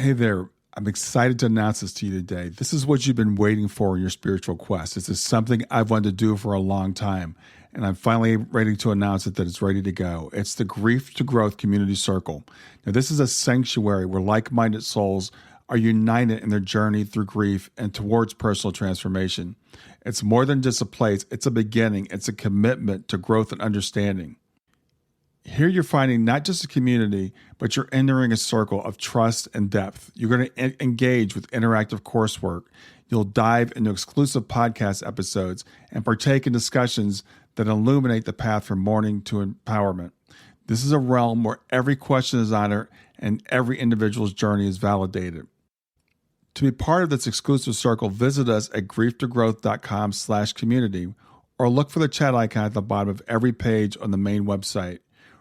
Hey there. I'm excited to announce this to you today. This is what you've been waiting for in your spiritual quest. This is something I've wanted to do for a long time, and I'm finally ready to announce it that it's ready to go. It's the Grief to Growth Community Circle. Now, this is a sanctuary where like-minded souls are united in their journey through grief and towards personal transformation. It's more than just a place. It's a beginning. It's a commitment to growth and understanding. Here you're finding not just a community, but you're entering a circle of trust and depth. You're going to engage with interactive coursework. You'll dive into exclusive podcast episodes and partake in discussions that illuminate the path from mourning to empowerment. This is a realm where every question is honored and every individual's journey is validated. To be part of this exclusive circle, visit us at grieftogrowth.com/community or look for the chat icon at the bottom of every page on the main website.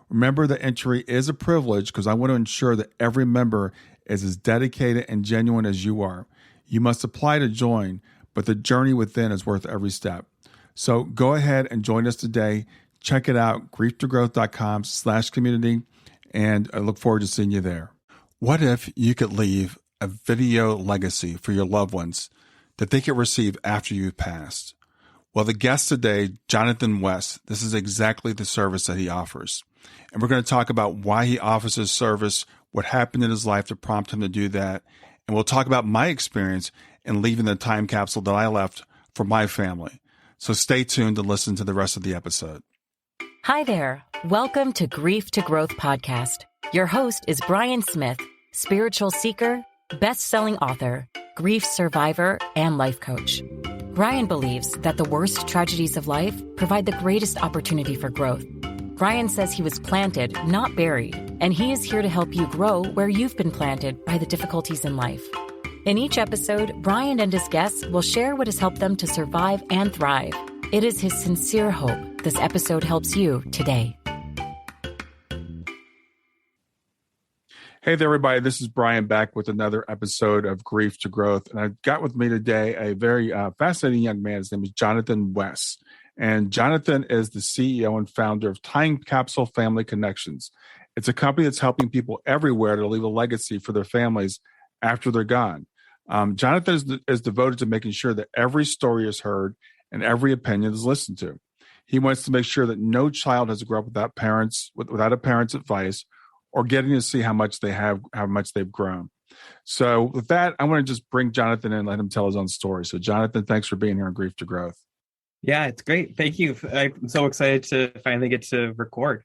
Remember that entry is a privilege because I want to ensure that every member is as dedicated and genuine as you are. You must apply to join, but the journey within is worth every step. So go ahead and join us today. Check it out, grieftogrowth.com/community, and I look forward to seeing you there. What if you could leave a video legacy for your loved ones that they could receive after you've passed? Well, the guest today, Jonathan Wess, this is exactly the service that he offers. And we're going to talk about why he offers his service, what happened in his life to prompt him to do that. And we'll talk about my experience in leaving the time capsule that I left for my family. So stay tuned to listen to the rest of the episode. Hi there. Welcome to Grief to Growth podcast. Your host is Brian Smith, spiritual seeker, best-selling author, grief survivor, and life coach. Brian believes that the worst tragedies of life provide the greatest opportunity for growth. Brian says he was planted, not buried, and he is here to help you grow where you've been planted by the difficulties in life. In each episode, Brian and his guests will share what has helped them to survive and thrive. It is his sincere hope this episode helps you today. Hey there, everybody. This is Brian back with another episode of Grief to Growth. And I've got with me today a very fascinating young man. His name is Jonathan Wess. And Jonathan is the CEO and founder of Timecapsule Family Connections. It's a company that's helping people everywhere to leave a legacy for their families after they're gone. Jonathan is devoted to making sure that every story is heard and every opinion is listened to. He wants to make sure that no child has to grow up without a parent's advice or getting to see how much they've grown. So with that, I want to just bring Jonathan in and let him tell his own story. So Jonathan, thanks for being here on Grief to Growth. Yeah, it's great. Thank you. I'm so excited to finally get to record.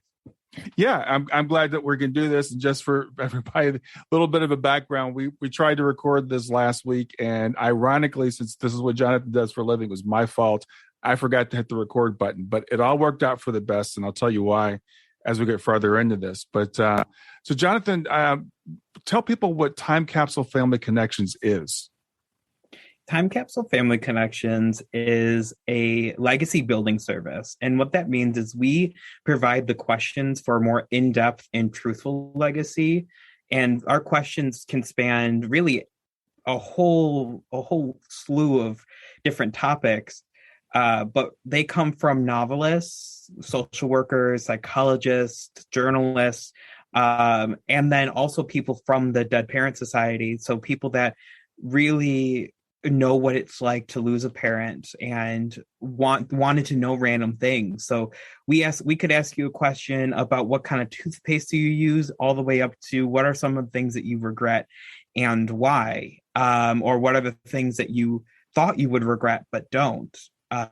Yeah, I'm glad that we're going to do this. And just for everybody, a little bit of a background, we tried to record this last week. And ironically, since this is what Jonathan does for a living, it was my fault. I forgot to hit the record button, but it all worked out for the best. And I'll tell you why as we get further into this. But so Jonathan, tell people what Time Capsule Family Connections is. Time Capsule Family Connections is a legacy building service. And what that means is we provide the questions for a more in-depth and truthful legacy. And our questions can span really a whole slew of different topics. But they come from novelists, social workers, psychologists, journalists, and then also people from the Dead Parent Society. So people that really know what it's like to lose a parent and wanted to know random things. So we could ask you a question about what kind of toothpaste do you use, all the way up to what are some of the things that you regret and why, or what are the things that you thought you would regret but don't.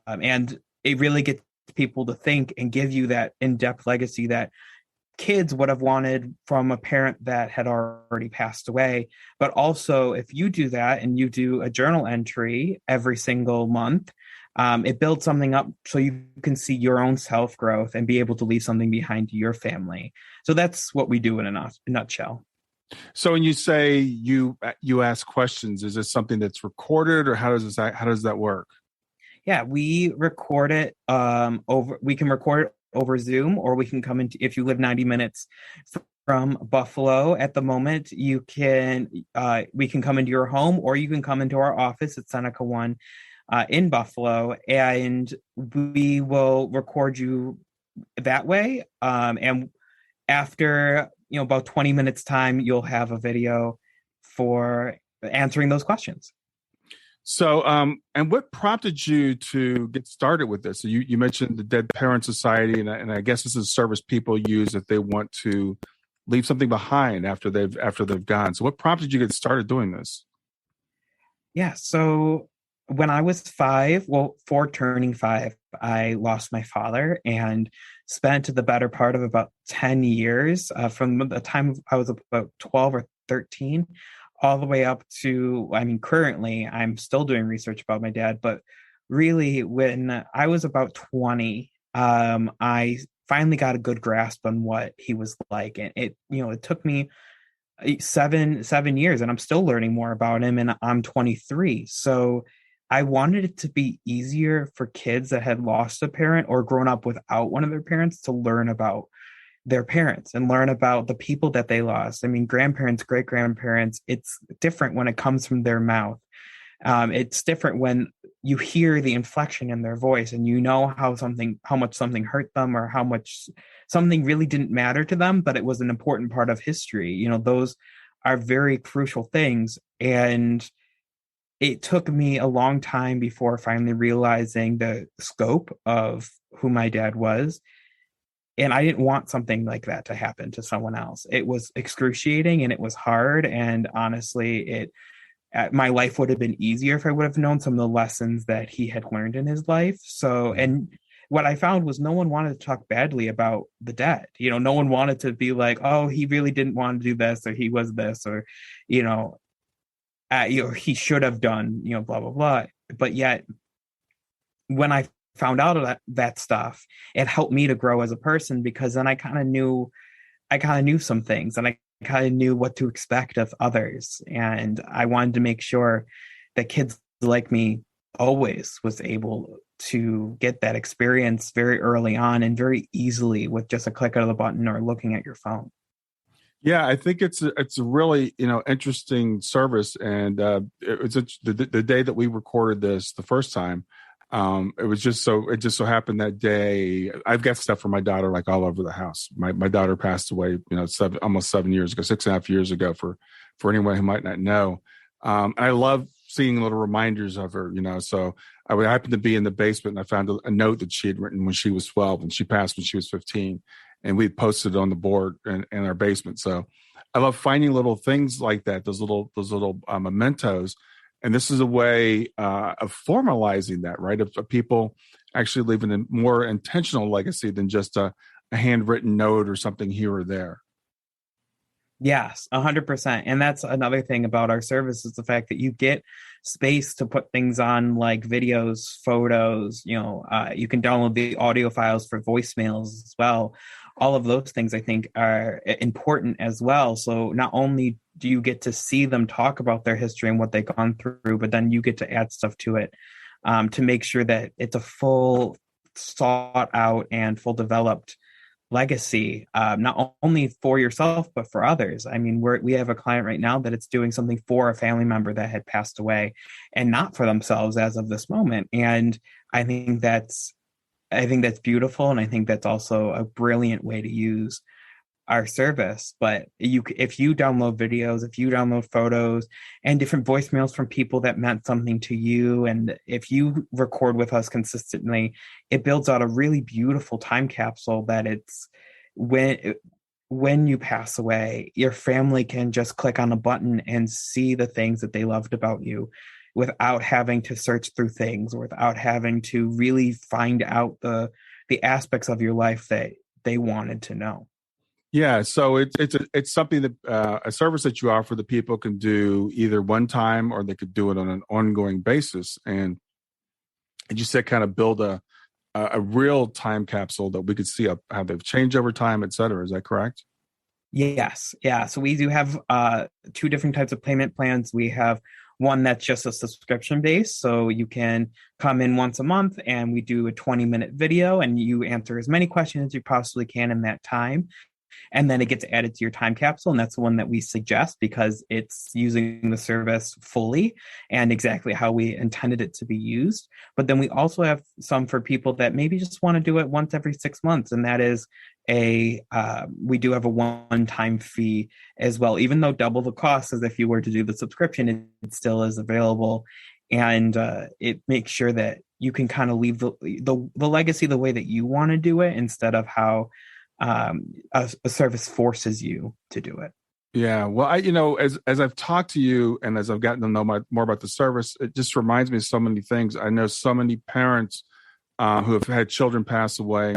And it really gets people to think and give you that in-depth legacy that kids would have wanted from a parent that had already passed away. But also, if you do that and you do a journal entry every single month, it builds something up so you can see your own self-growth and be able to leave something behind to your family. So that's what we do in a nutshell. So when you say you ask questions, is this something that's recorded, or how does that work? Yeah, we record it we can record it over Zoom, or we can come in. If you live 90 minutes from Buffalo at the moment, we can come into your home, or you can come into our office at Seneca 1 in Buffalo, and we will record you that way. And after about 20 minutes time, you'll have a video for answering those questions. So, and what prompted you to get started with this? So you mentioned the Dead Parent Society, and I guess this is a service people use if they want to leave something behind after they've gone. So, what prompted you to get started doing this? Yeah. So when I was 5, well, 4 turning 5, I lost my father and spent the better part of about 10 years from the time I was about 12 or 13 all the way up to, I mean, currently I'm still doing research about my dad, but really when I was about 20, I finally got a good grasp on what he was like. And it took me 7 years and I'm still learning more about him, and I'm 23. So I wanted it to be easier for kids that had lost a parent or grown up without one of their parents to learn about their parents and learn about the people that they lost. I mean, grandparents, great grandparents, it's different when it comes from their mouth. It's different when you hear the inflection in their voice and you know how much something hurt them, or how much something really didn't matter to them, but it was an important part of history. Those are very crucial things. And it took me a long time before finally realizing the scope of who my dad was. And I didn't want something like that to happen to someone else. It was excruciating and it was hard. And honestly, my life would have been easier if I would have known some of the lessons that he had learned in his life. So, and what I found was no one wanted to talk badly about the dead. No one wanted to be like, oh, he really didn't want to do this, or he was this, or, he should have done, blah, blah, blah. But yet when I found out of that stuff, it helped me to grow as a person, because then I kind of knew some things, and I kind of knew what to expect of others. And I wanted to make sure that kids like me always was able to get that experience very early on and very easily with just a click of the button or looking at your phone. Yeah, I think it's a really interesting service, and the day that we recorded this the first time. It just so happened that day I've got stuff for my daughter like all over the house. My daughter passed away, almost 7 years ago, 6.5 years ago, for anyone who might not know. And I love seeing little reminders of her, so I would happen to be in the basement and I found a note that she had written when she was 12, and she passed when she was 15. And we posted it on the board in our basement. So I love finding little things like that, those little mementos. And this is a way of formalizing that, right? Of people actually leaving a more intentional legacy than just a handwritten note or something here or there. Yes, 100%. And that's another thing about our service, is the fact that you get space to put things on, like videos, photos, you can download the audio files for voicemails as well. All of those things I think are important as well. So not only do you get to see them talk about their history and what they've gone through, but then you get to add stuff to it to make sure that it's a full thought out and full developed legacy, not only for yourself, but for others. I mean, we have a client right now that it's doing something for a family member that had passed away and not for themselves as of this moment. And I think that's beautiful. And I think that's also a brilliant way to use our service. But if you download videos, if you download photos and different voicemails from people that meant something to you, and if you record with us consistently, it builds out a really beautiful time capsule that it's when you pass away, your family can just click on a button and see the things that they loved about you without having to search through things, or without having to really find out the aspects of your life that they wanted to know. Yeah, so it's something that a service that you offer that people can do either one time or they could do it on an ongoing basis, and you said kind of build a real time capsule that we could see how they've changed over time, et cetera. Is that correct? Yes, yeah. So we do have 2 different types of payment plans. We have one that's just a subscription base, so you can come in once a month and we do a 20-minute video and you answer as many questions as you possibly can in that time. And then it gets added to your time capsule. And that's the one that we suggest because it's using the service fully and exactly how we intended it to be used. But then we also have some for people that maybe just want to do it once every 6 months. And that is we do have a one-time fee as well, even though double the cost as if you were to do the subscription, it still is available. And it makes sure that you can kind of leave the legacy the way that you want to do it, instead of how a service forces you to do it. Yeah. Well, as I've talked to you and as I've gotten to know more about the service, it just reminds me of so many things. I know so many parents who have had children pass away,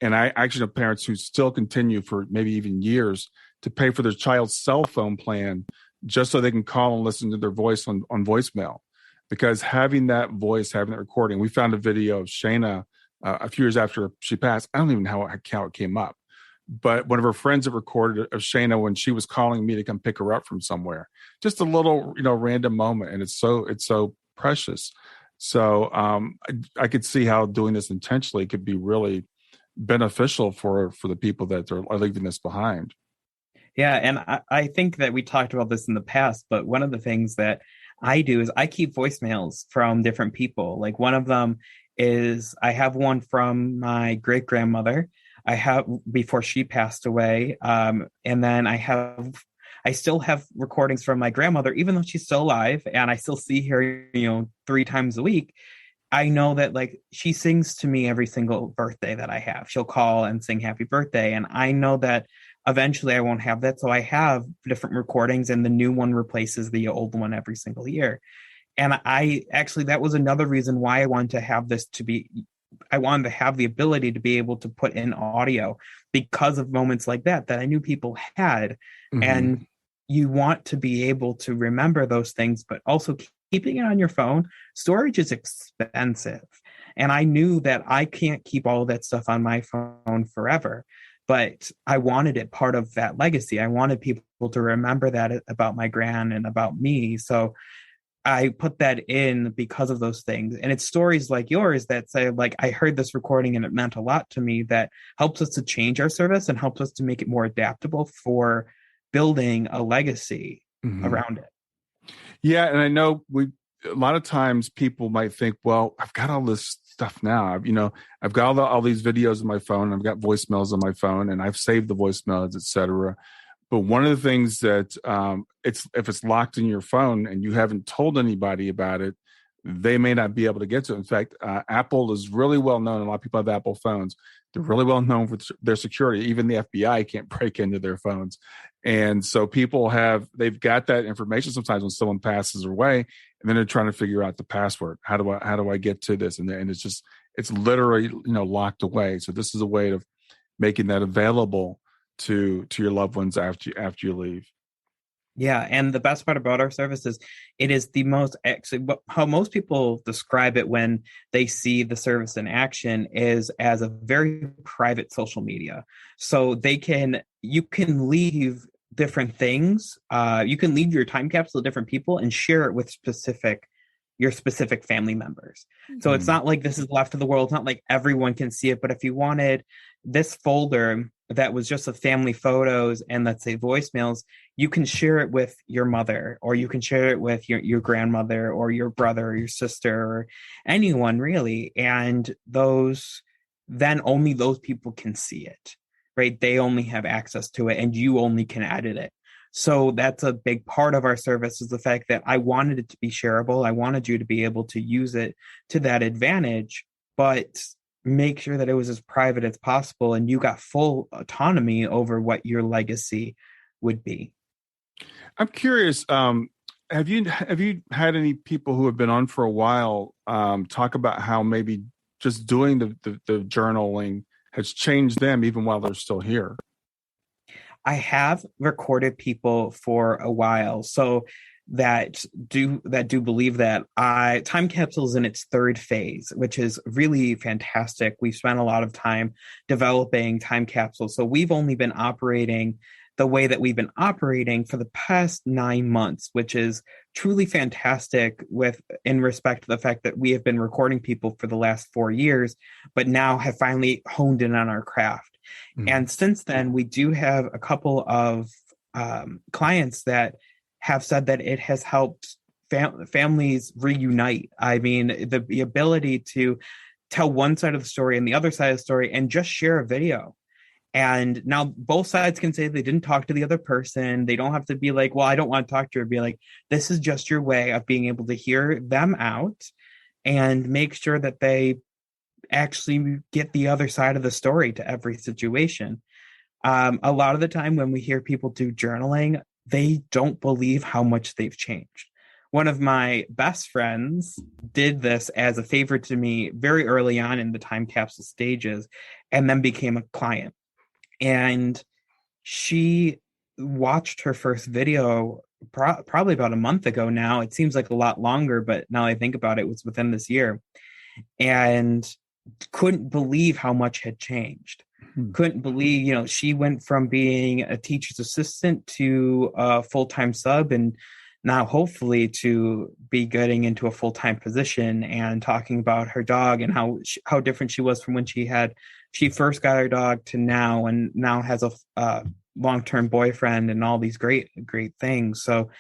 and I actually know parents who still continue for maybe even years to pay for their child's cell phone plan just so they can call and listen to their voice on voicemail. Because having that voice, having that recording, we found a video of Shayna a few years after she passed. I don't even know how it came up. But one of her friends had recorded of Shayna when she was calling me to come pick her up from somewhere. Just a little, random moment, and it's so precious. So I could see how doing this intentionally could be really beneficial for the people that are leaving this behind. Yeah, and I think that we talked about this in the past, but one of the things that I do is I keep voicemails from different people. Like, one of them is I have one from my great grandmother. I have before she passed away. And then I still have recordings from my grandmother, even though she's still alive and I still see her, 3 times a week. I know that like she sings to me every single birthday that I have. She'll call and sing happy birthday. And I know that eventually I won't have that. So I have different recordings, and the new one replaces the old one every single year. And that was another reason why I wanted to have this I wanted to have the ability to be able to put in audio, because of moments like that I knew people had. Mm-hmm. And you want to be able to remember those things, but also keeping it on your phone. Storage is expensive. And I knew that I can't keep all of that stuff on my phone forever, but I wanted it part of that legacy. I wanted people to remember that about my gran and about me. So I put that in because of those things. And it's stories like yours that say, like, I heard this recording and it meant a lot to me, that helps us to change our service and helps us to make it more adaptable for building a legacy around it. Yeah. And I know a lot of times people might think, well, I've got all this stuff now. I've got all these videos on my phone, I've got voicemails on my phone, and I've saved the voicemails, et cetera. But one of the things that if it's locked in your phone and you haven't told anybody about it, they may not be able to get to it. In fact, Apple is really well known. A lot of people have Apple phones. They're really well known for their security. Even the FBI can't break into their phones. And so they've got that information sometimes when someone passes away, and then they're trying to figure out the password. How do I get to this? And it's literally, locked away. So this is a way of making that available to your loved ones after you leave. Yeah, and the best part about our service is it is how most people describe it when they see the service in action is as a very private social media. So you can leave different things. You can leave your time capsule to different people and share it with your specific family members. Mm-hmm. So it's not like this is left to the world. It's not like everyone can see it. But if you wanted this folder that was just of family photos and, let's say, voicemails, you can share it with your mother, or you can share it with your grandmother or your brother or your sister or anyone really. And then only those people can see it, right? They only have access to it and you only can edit it. So that's a big part of our service, is the fact that I wanted it to be shareable. I wanted you to be able to use it to that advantage, but make sure that it was as private as possible and you got full autonomy over what your legacy would be. I'm curious, have you had any people who have been on for a while talk about how maybe just doing the journaling has changed them even while they're still here? I have recorded people for a while, so that do believe that Timecapsule is in its 3rd phase, which is really fantastic. We've spent a lot of time developing Timecapsule, so we've only been operating the way that we've been operating for the past 9 months, which is truly fantastic in respect to the fact that we have been recording people for the last 4 years, but now have finally honed in on our craft. Mm-hmm. And since then, we do have a couple of clients that have said that it has helped families reunite. I mean, the ability to tell one side of the story and the other side of the story and just share a video And now both sides can say they didn't talk to the other person. They don't have to be like, well, I don't want to talk to her. Be like, this is just your way of being able to hear them out and make sure that they actually get the other side of the story to every situation. A lot of the time when we hear people do journaling, they don't believe how much they've changed. One of my best friends did this as a favor to me very early on in the time capsule stages, and then became a client. And she watched her first video probably about a month ago now. It seems like a lot longer, but now I think about it, it was within this year. And couldn't believe how much had changed. Couldn't believe, she went from being a teacher's assistant to a full-time sub, and now hopefully to be getting into a full-time position, and talking about her dog and how different she was from when she first got her dog to now, and now has a long-term boyfriend and all these great things. So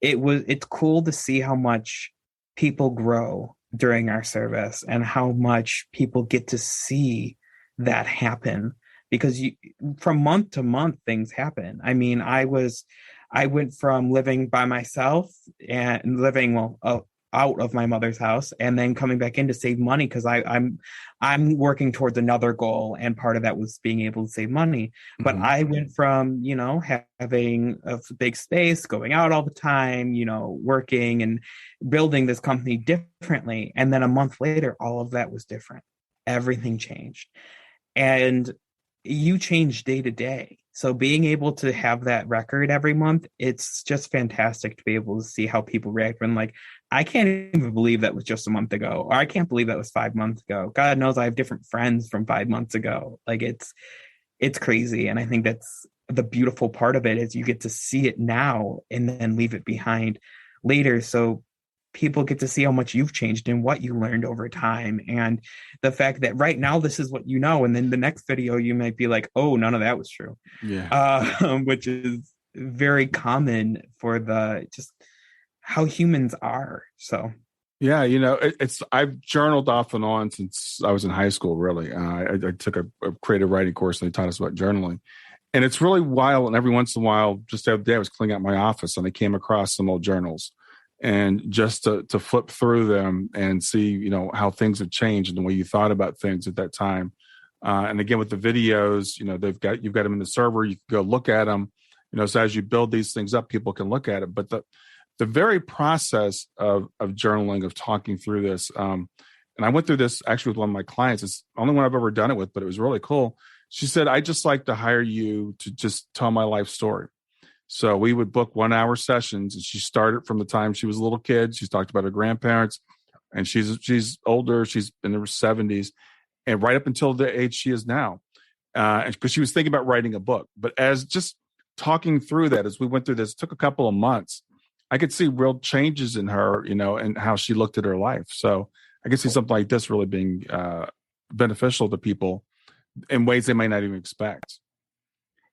it's cool to see how much people grow during our service and how much people get to see that happen, because from month to month things happen. I mean, I went from living by myself and living out of my mother's house, and then coming back in to save money, because I'm working towards another goal, and part of that was being able to save money. But I went from having a big space, going out all the time, working and building this company differently, and then a month later all of that was different. Everything changed, and you change day to day. So being able to have that record every month, it's just fantastic to be able to see how people react when, like, I can't even believe that was just a month ago, or I can't believe that was 5 months ago. God knows I have different friends from 5 months ago. Like, it's crazy. And I think that's the beautiful part of it, is you get to see it now and then leave it behind later. So people get to see how much you've changed and what you learned over time, and the fact that right now this is what you know, and then the next video you might be like, oh, none of that was true. Which is very common for just how humans are. So yeah, I've journaled off and on since I was in high school. Really, I took a creative writing course, and they taught us about journaling. And it's really wild. And every once in a while, just the other day, I was cleaning out my office and I came across some old journals. And just to flip through them and see, how things have changed and the way you thought about things at that time. And again, with the videos, you've got them in the server, you can go look at them, so as you build these things up, people can look at it. But the very process of journaling, of talking through this, and I went through this actually with one of my clients. It's the only one I've ever done it with, but it was really cool. She said, I just like to hire you to just tell my life story. So we would book 1 hour sessions, and she started from the time she was a little kid. She's talked about her grandparents, and she's older. She's in her 70s, and right up until the age she is now, because she was thinking about writing a book. But as just talking through that, as we went through this, it took a couple of months. I could see real changes in her, and how she looked at her life. So I could see something like this really being beneficial to people in ways they might not even expect.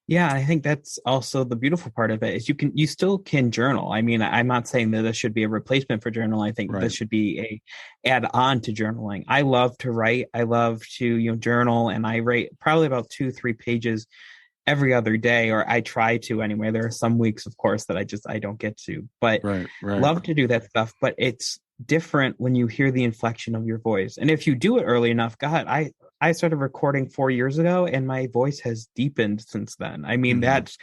Yeah, I think that's also the beautiful part of it, is you still can journal. I mean, I'm not saying that this should be a replacement for journal. I think this should be a add on to journaling. I love to write. I love to journal, and I write probably about 2-3 pages every other day, or I try to anyway. There are some weeks, of course, that I don't get to, but love to do that stuff. But it's different when you hear the inflection of your voice, and if you do it early enough, God, I started recording 4 years ago, and my voice has deepened since then. I mean, that's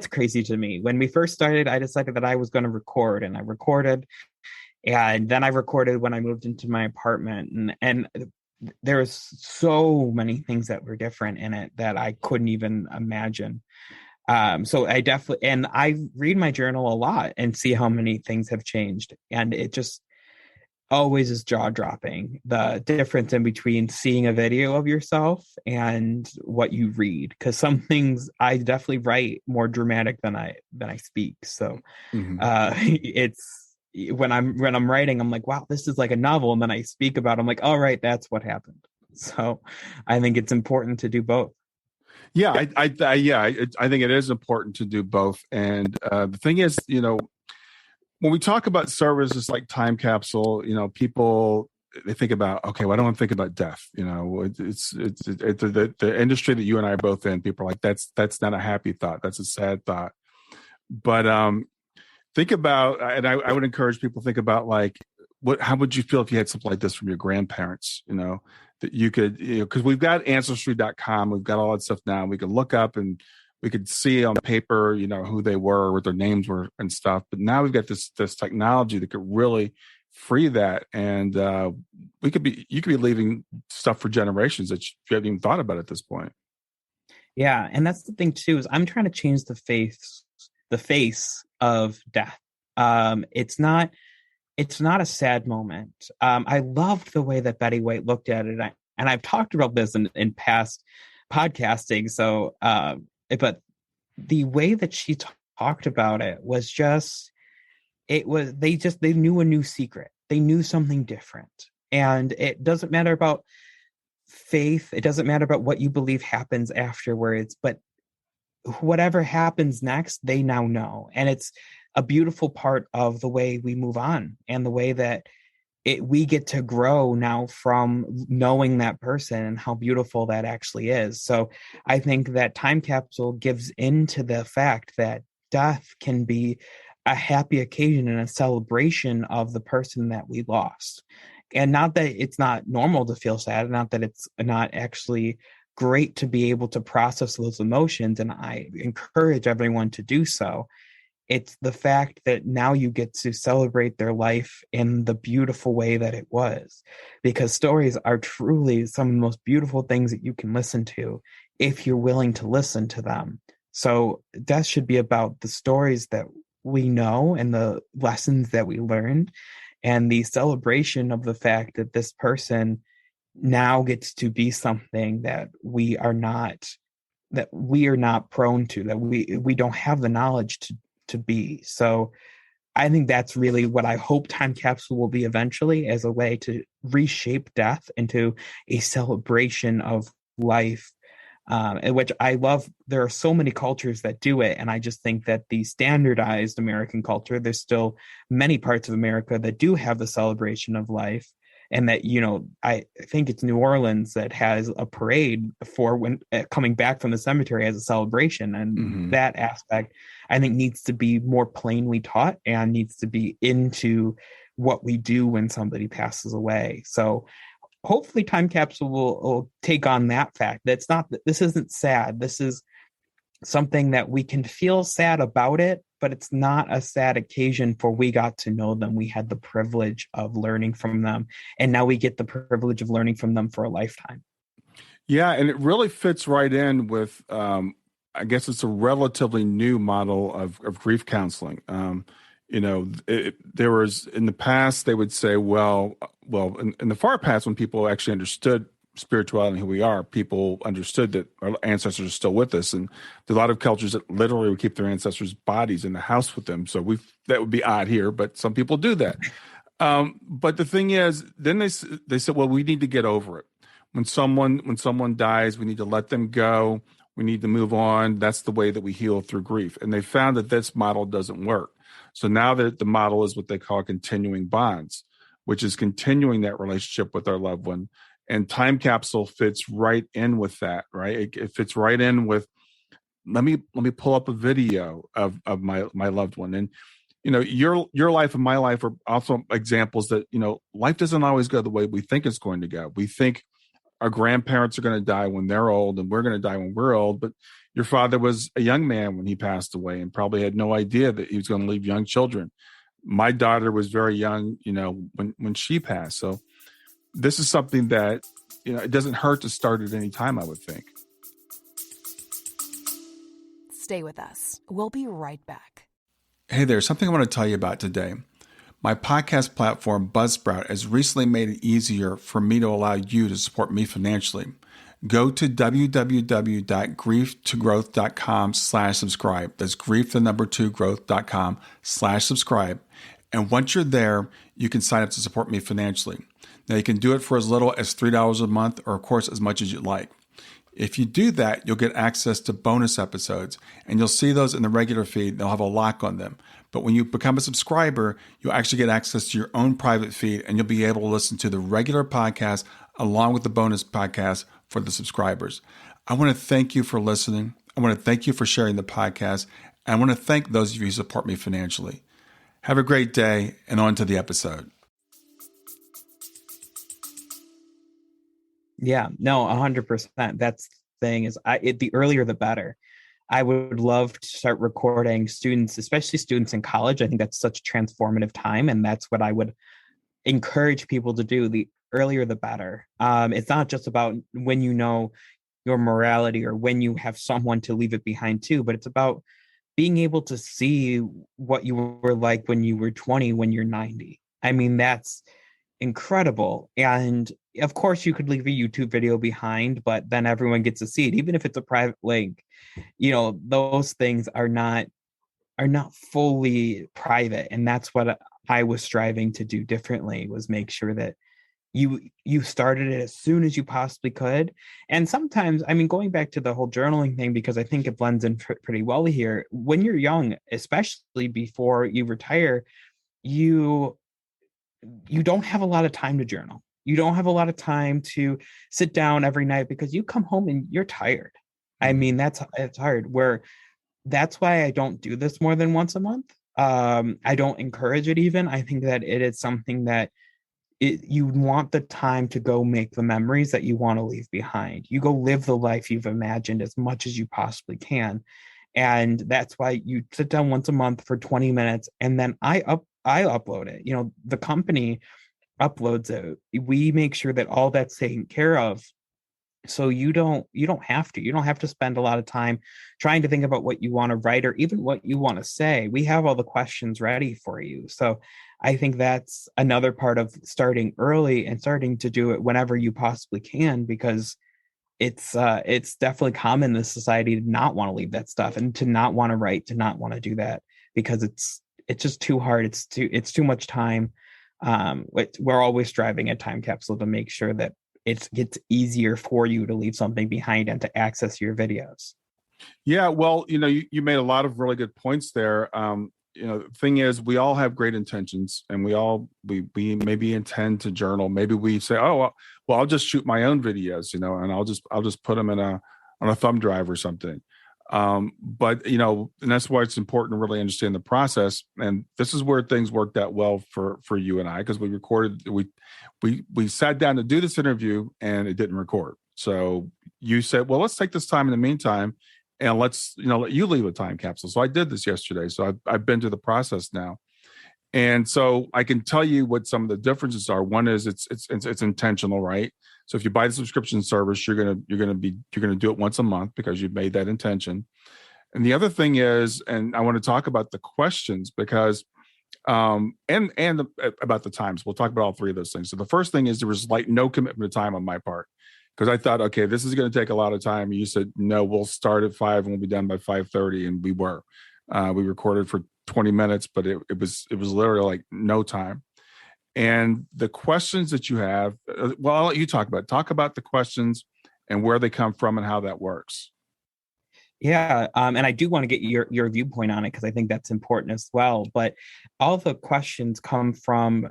crazy to me. When we first started, I decided that I was going to record, and I recorded, and then I recorded when I moved into my apartment, and there was so many things that were different in it that I couldn't even imagine. So I definitely, and I read my journal a lot and see how many things have changed, and it just always is jaw-dropping, the difference in between seeing a video of yourself and what you read, because some things I definitely write more dramatic than I speak. So it's when I'm writing, I'm like, wow, this is like a novel, and then I speak about it, I'm like, all right, that's what happened. So I think it's important to do both. Yeah, I think it is important to do both. And the thing is, when we talk about services like Timecapsule, people they think about, okay, well, I don't want to think about death. The industry that you and I are both in. People are like, that's not a happy thought. That's a sad thought. But think about, and I would encourage people to think about like, how would you feel if you had something like this from your grandparents? That you could, because we've got ancestry.com, we've got all that stuff now. We can look up and we could see on paper, who they were, what their names were and stuff. But now we've got this technology that could really free that. And you could be leaving stuff for generations that you haven't even thought about at this point. Yeah. And that's the thing too, is I'm trying to change the face of death. It's not a sad moment. I loved the way that Betty White looked at it. And I've talked about this in past podcasting. So, but the way that she talked about it was they knew a new secret. They knew something different. And it doesn't matter about faith. It doesn't matter about what you believe happens afterwards, but whatever happens next, they now know. And it's a beautiful part of the way we move on and the way that we get to grow now from knowing that person and how beautiful that actually is. So I think that Time Capsule gives into the fact that death can be a happy occasion and a celebration of the person that we lost. And not that it's not normal to feel sad, not that it's not actually great to be able to process those emotions. And I encourage everyone to do so. It's the fact that now you get to celebrate their life in the beautiful way that it was, because stories are truly some of the most beautiful things that you can listen to if you're willing to listen to them. So that should be about the stories that we know and the lessons that we learned and the celebration of the fact that this person now gets to be something that we are not prone to, that we don't have the knowledge to be. So I think that's really what I hope Time Capsule will be eventually, as a way to reshape death into a celebration of life, which I love. There are so many cultures that do it. And I just think that the standardized American culture, there's still many parts of America that do have the celebration of life. And that, I think it's New Orleans that has a parade for when coming back from the cemetery as a celebration. And that aspect, I think, needs to be more plainly taught and needs to be into what we do when somebody passes away. So hopefully Time Capsule will take on that fact. That's not, this isn't sad. This is something that we can feel sad about it, but it's not a sad occasion, for we got to know them. We had the privilege of learning from them. And now we get the privilege of learning from them for a lifetime. Yeah. And it really fits right in with, I guess it's a relatively new model of grief counseling. There was, in the past, they would say, in the far past, when people actually understood spirituality and who we are, people understood that our ancestors are still with us. And there's a lot of cultures that literally would keep their ancestors' bodies in the house with them. So that would be odd here, but some people do that. But the thing is, then they said, well, we need to get over it. When someone dies, we need to let them go. We need to move on. That's the way that we heal through grief. And they found that this model doesn't work. So now that the model is what they call continuing bonds, which is continuing that relationship with our loved one. And Time Capsule fits right in with that, right? It fits right in with, let me pull up a video of my loved one. And, your life and my life are also examples that, life doesn't always go the way we think it's going to go. We think our grandparents are going to die when they're old and we're going to die when we're old. But your father was a young man when he passed away and probably had no idea that he was going to leave young children. My daughter was very young, when she passed. So this is something that, it doesn't hurt to start at any time, I would think. Stay with us. We'll be right back. Hey there, something I want to tell you about today. My podcast platform, Buzzsprout, has recently made it easier for me to allow you to support me financially. Go to www.grieftogrowth.com/subscribe. That's grief2growth.com/subscribe. And once you're there, you can sign up to support me financially. Now, you can do it for as little as $3 a month, or of course, as much as you'd like. If you do that, you'll get access to bonus episodes, and you'll see those in the regular feed. They'll have a lock on them. But when you become a subscriber, you'll actually get access to your own private feed, and you'll be able to listen to the regular podcast along with the bonus podcast for the subscribers. I want to thank you for listening. I want to thank you for sharing the podcast. And I want to thank those of you who support me financially. Have a great day, and on to the episode. Yeah, no, 100%. That's the thing is the earlier the better. I would love to start recording students, especially students in college. I think that's such a transformative time. And that's what I would encourage people to do. The earlier, the better. It's not just about when you know your morality or when you have someone to leave it behind too, but it's about being able to see what you were like when you were 20, when you're 90. I mean, that's incredible. And of course you could leave a YouTube video behind, but then everyone gets to see it, even if it's a private link. Those things are not fully private. And that's what I was striving to do differently, was make sure that you started it as soon as you possibly could. And sometimes, I mean, going back to the whole journaling thing, because I think it blends in pretty well here, when you're young, especially before you retire, you don't have a lot of time to journal. You don't have a lot of time to sit down every night because you come home and you're tired. I mean, it's hard. That's why I don't do this more than once a month. I don't encourage it even. I think that it is something that you want the time to go make the memories that you want to leave behind. You go live the life you've imagined as much as you possibly can. And that's why you sit down once a month for 20 minutes and then I upload it. The company uploads it. We make sure that all that's taken care of. So you don't have to spend a lot of time trying to think about what you want to write or even what you want to say. We have all the questions ready for you. So I think that's another part of starting early and starting to do it whenever you possibly can, because it's definitely common in this society to not want to leave that stuff and to not want to write, to not want to do that, because it's just too hard. It's too much time. We're always striving at Time Capsule to make sure that it gets easier for you to leave something behind and to access your videos. Yeah, well, you made a lot of really good points there. The thing is, we all have great intentions, and we maybe intend to journal. Maybe we say, oh, well, I'll just shoot my own videos, and I'll just put them on a thumb drive or something. But and that's why it's important to really understand the process. And this is where things worked out well for you and I, because we sat down to do this interview and it didn't record. So you said, well, let's take this time in the meantime and let's, let you leave a time capsule. So I did this yesterday. So I've been through the process now. And so I can tell you what some of the differences are. One is it's intentional, right? So if you buy the subscription service, you're gonna do it once a month because you've made that intention. And the other thing is, and I want to talk about the questions because, and about the times. We'll talk about all three of those things. So the first thing is there was like no commitment to time on my part, because I thought, okay, this is going to take a lot of time. You said no, we'll start at 5 and we'll be done by 5:30, and we were. We recorded for 20 minutes, but it was literally like no time. And the questions that you have, well, I'll let you talk about the questions and where they come from and how that works. Yeah, and I do want to get your viewpoint on it because I think that's important as well. But all the questions come from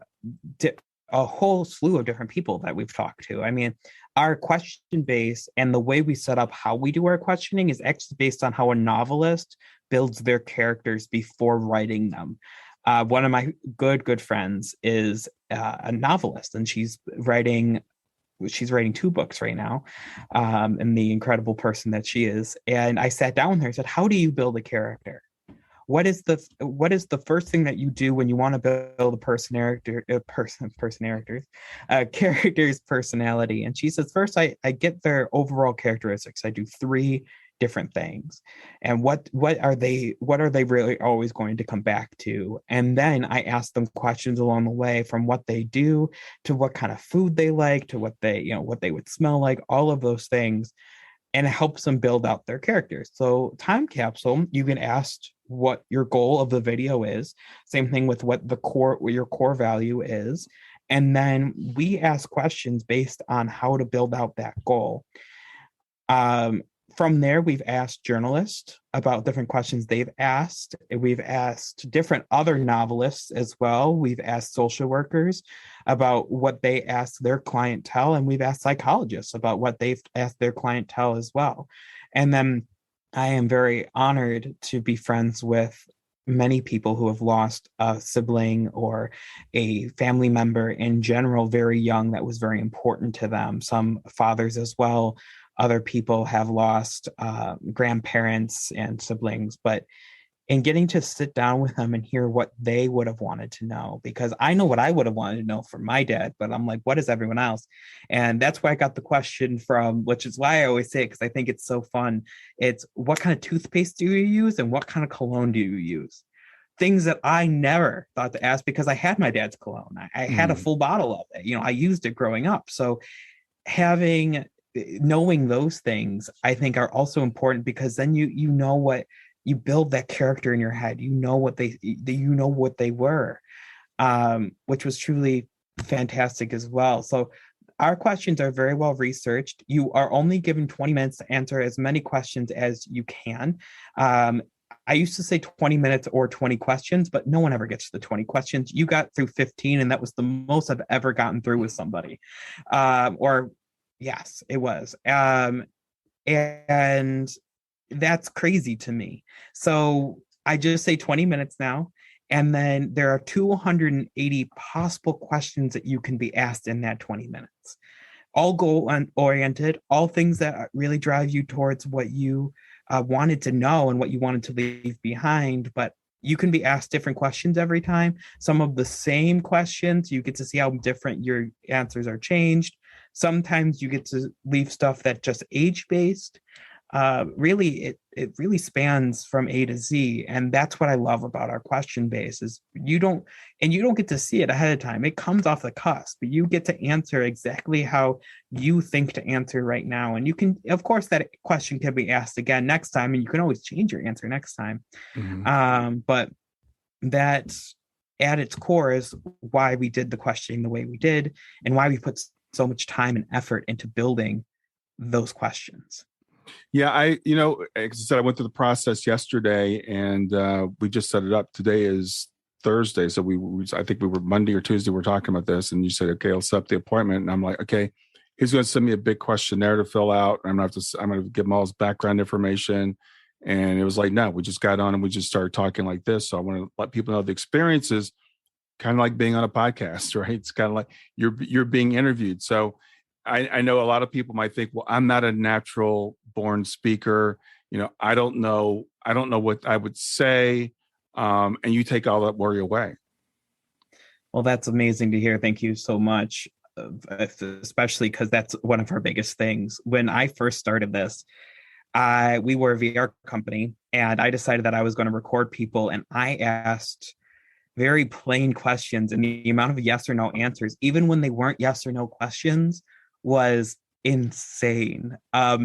a whole slew of different people that we've talked to. I mean, our question base and the way we set up how we do our questioning is actually based on how a novelist builds their characters before writing them. One of my good friends is a novelist, and she's writing 2 books right now, and the incredible person that she is. And I sat down with her and said, how do you build a character? What is the first thing that you do when you want to build a character's personality? And she says, first, I get their overall characteristics. I do 3 different things, and what are they really always going to come back to? And then I ask them questions along the way, from what they do to what kind of food they like to what they would smell like, all of those things, and it helps them build out their characters. So Time Capsule, you can ask what your goal of the video is. Same thing with what your core value is, and then we ask questions based on how to build out that goal. from there, we've asked journalists about different questions they've asked. We've asked different other novelists as well. We've asked social workers about what they asked their clientele, and we've asked psychologists about what they've asked their clientele as well. And then I am very honored to be friends with many people who have lost a sibling or a family member in general very young that was very important to them. Some fathers as well. Other people have lost grandparents and siblings, but in getting to sit down with them and hear what they would have wanted to know, because I know what I would have wanted to know from my dad, but I'm like, what is everyone else? And that's where I got the question from, which is why I always say it, because I think it's so fun. It's what kind of toothpaste do you use and what kind of cologne do you use? Things that I never thought to ask because I had my dad's cologne. I had a full bottle of it. I used it growing up. So knowing those things, I think, are also important, because then you know what you build, that character in your head. What they were, which was truly fantastic as well. So our questions are very well researched. You are only given 20 minutes to answer as many questions as you can. I used to say 20 minutes or 20 questions, but no one ever gets to the 20 questions. You got through 15, and that was the most I've ever gotten through with somebody. Yes, it was. And that's crazy to me. So I just say 20 minutes now. And then there are 280 possible questions that you can be asked in that 20 minutes. All goal-oriented, all things that really drive you towards what you wanted to know and what you wanted to leave behind. But you can be asked different questions every time. Some of the same questions, you get to see how different your answers are changed. Sometimes you get to leave stuff that just age-based. Really, it really spans from A to Z. And that's what I love about our question base is you don't get to see it ahead of time. It comes off the cusp, but you get to answer exactly how you think to answer right now. And you can, of course, that question can be asked again next time, and you can always change your answer next time. But that at its core is why we did the questioning the way we did, and why we put so much time and effort into building those questions. Yeah, as I said, I went through the process yesterday, and we just set it up. Today is Thursday, so I think we were Monday or Tuesday. We're talking about this, and you said, "Okay, I'll set up the appointment." And I'm like, "Okay, he's going to send me a big questionnaire to fill out. I'm going to give him all his background information." And it was like, no, we just got on and we just started talking like this. So I want to let people know the experience is kind of like being on a podcast, right? It's kind of like you're being interviewed. So I know a lot of people might think, well, I'm not a natural born speaker. I don't know what I would say. And you take all that worry away. Well, that's amazing to hear. Thank you so much, especially because that's one of our biggest things. When I first started this, we were a VR company, and I decided that I was going to record people, and I asked very plain questions, and the amount of yes or no answers, even when they weren't yes or no questions, was insane.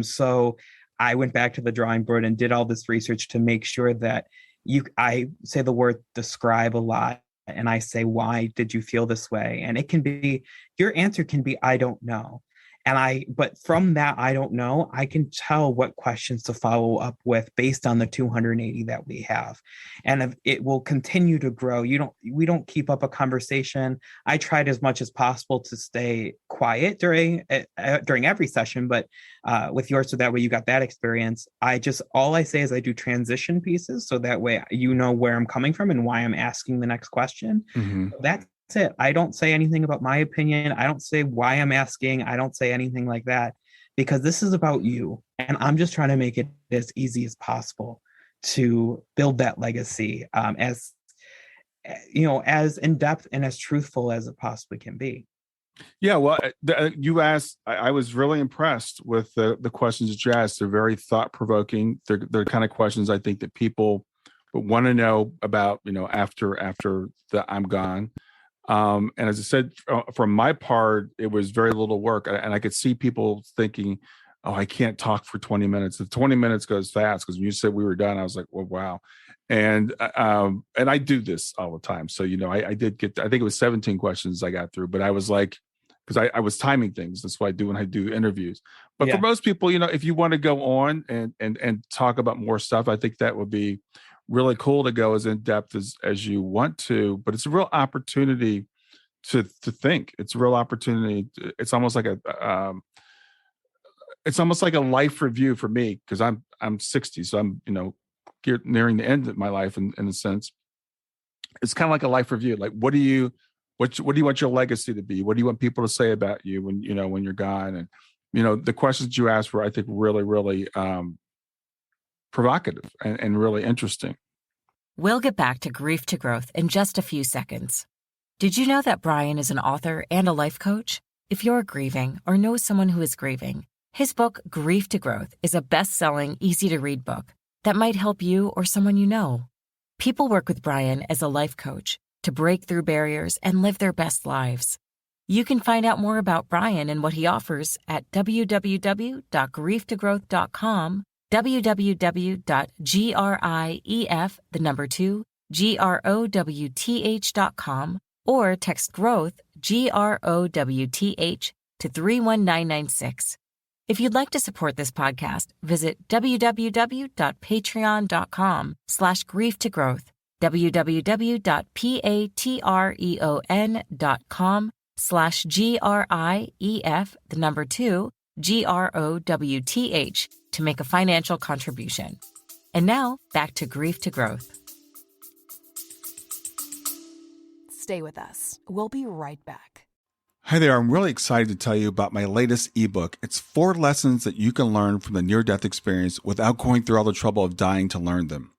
So I went back to the drawing board and did all this research to make sure that I say the word describe a lot, and I say, why did you feel this way? And it can be, your answer can be, I don't know. But from that, I don't know, I can tell what questions to follow up with based on the 280 that we have. And it will continue to grow. We don't keep up a conversation. I tried as much as possible to stay quiet during every session, but with yours, so that way you got that experience. All I say is I do transition pieces, so that way you know where I'm coming from and why I'm asking the next question. Mm-hmm. That's it. I don't say anything about my opinion. I don't say why I'm asking. I don't say anything like that, because this is about you. And I'm just trying to make it as easy as possible to build that legacy, as in depth and as truthful as it possibly can be. Yeah, well, you asked. I was really impressed with the questions that you asked. They're very thought provoking. They're the kind of questions I think that people want to know about. After I'm gone. And as I said, from my part, it was very little work. And I could see people thinking, oh, I can't talk for 20 minutes. The 20 minutes goes fast, because when you said we were done, I was like, well, wow. And I do this all the time. So, I did get, I think it was 17 questions I got through, but I was like, because I was timing things. That's what I do when I do interviews. But for Yeah. most people, if you want to go on and talk about more stuff, I think that would be really cool to go as in depth as you want to. But it's a real opportunity to think. It's a real opportunity. It's almost like a life review for me, because I'm 60, so I'm nearing the end of my life in a sense. It's kind of like a life review. Like, what do you want your legacy to be? What do you want people to say about you when you're gone? And the questions you asked were, I think, really, really provocative and really interesting. We'll get back to Grief to Growth in just a few seconds. Did you know that Brian is an author and a life coach? If you're grieving or know someone who is grieving, his book, Grief to Growth, is a best-selling, easy-to-read book that might help you or someone you know. People work with Brian as a life coach to break through barriers and live their best lives. You can find out more about Brian and what he offers at www.grieftogrowth.com, www.growth.com, or text growth, GROWTH, to 31996. If you'd like to support this podcast, visit www.patreon.com/grieftogrowth, www.patreon.com/GRIEF, to make a financial contribution. And now, back to Grief to Growth. Stay with us. We'll be right back. Hi there, I'm really excited to tell you about my latest ebook. It's 4 lessons that you can learn from the near-death experience without going through all the trouble of dying to learn them.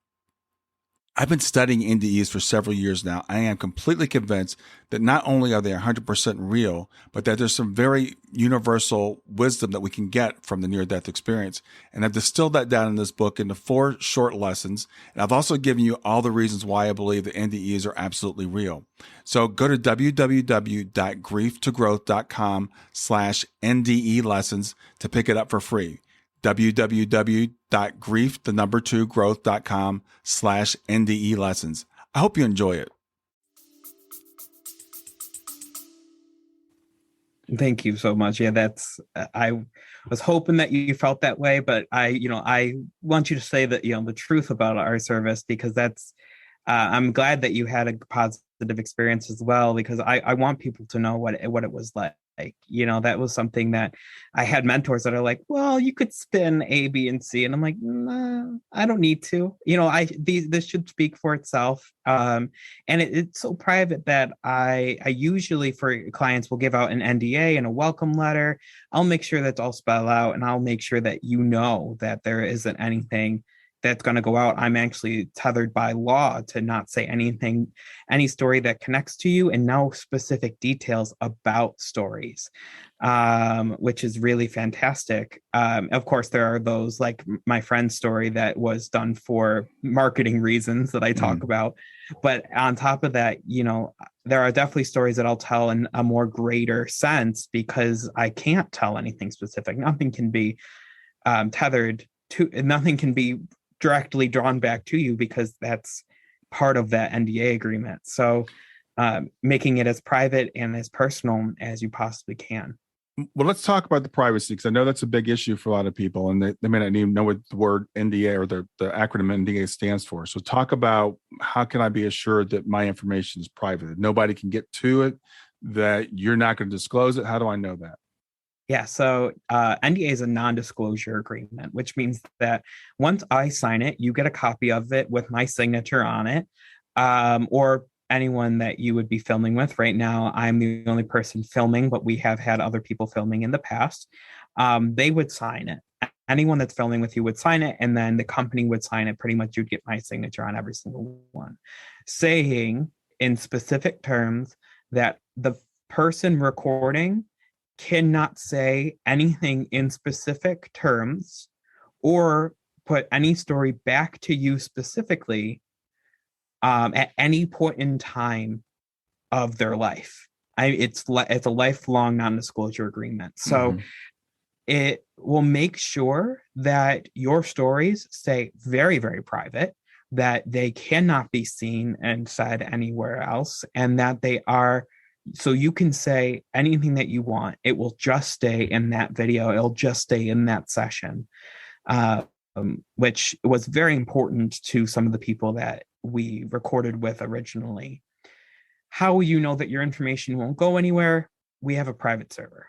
I've been studying NDEs for several years now. I am completely convinced that not only are they 100% real, but that there's some very universal wisdom that we can get from the near-death experience. And I've distilled that down in this book into 4 short lessons. And I've also given you all the reasons why I believe the NDEs are absolutely real. So go to www.grieftogrowth.com/NDE lessons to pick it up for free. www.growth.com/NDE lessons. I hope you enjoy it. Thank you so much. Yeah, I was hoping that you felt that way, but I want you to say that, the truth about our service, because I'm glad that you had a positive experience as well, because I want people to know what it was like. That was something that I had mentors that are like, well, you could spin A, B, and C. And I'm like, nah, I don't need to, this should speak for itself. And it's so private that I usually, for clients, will give out an NDA and a welcome letter. I'll make sure that's all spelled out, and I'll make sure that that there isn't anything that's going to go out. I'm actually tethered by law to not say any story that connects to you, and no specific details about stories, which is really fantastic. Of course, there are those, like my friend's story, that was done for marketing reasons that I talk about. But on top of that, there are definitely stories that I'll tell in a more greater sense, because I can't tell anything specific. Nothing can be tethered to, nothing can be directly drawn back to you, because that's part of that NDA agreement. So making it as private and as personal as you possibly can. Well, let's talk about the privacy, because I know that's a big issue for a lot of people, and they may not even know what the word NDA or the acronym NDA stands for. So talk about, how can I be assured that my information is private, that nobody can get to it, that you're not going to disclose it? How do I know that? Yeah, so NDA is a non-disclosure agreement, which means that once I sign it, you get a copy of it with my signature on it, or anyone that you would be filming with. Right now, I'm the only person filming, but we have had other people filming in the past. They would sign it. Anyone that's filming with you would sign it, and then the company would sign it. Pretty much, you'd get my signature on every single one, saying in specific terms that the person recording cannot say anything in specific terms or put any story back to you specifically at any point in time of their life. It's a lifelong non-disclosure agreement. So it will make sure that your stories stay very, very private, that they cannot be seen and said anywhere else, and that they are So you can say anything that you want. It will just stay in that video. It'll just stay in that session, which was very important to some of the people that we recorded with originally. How will you know that your information won't go anywhere? We have a private server.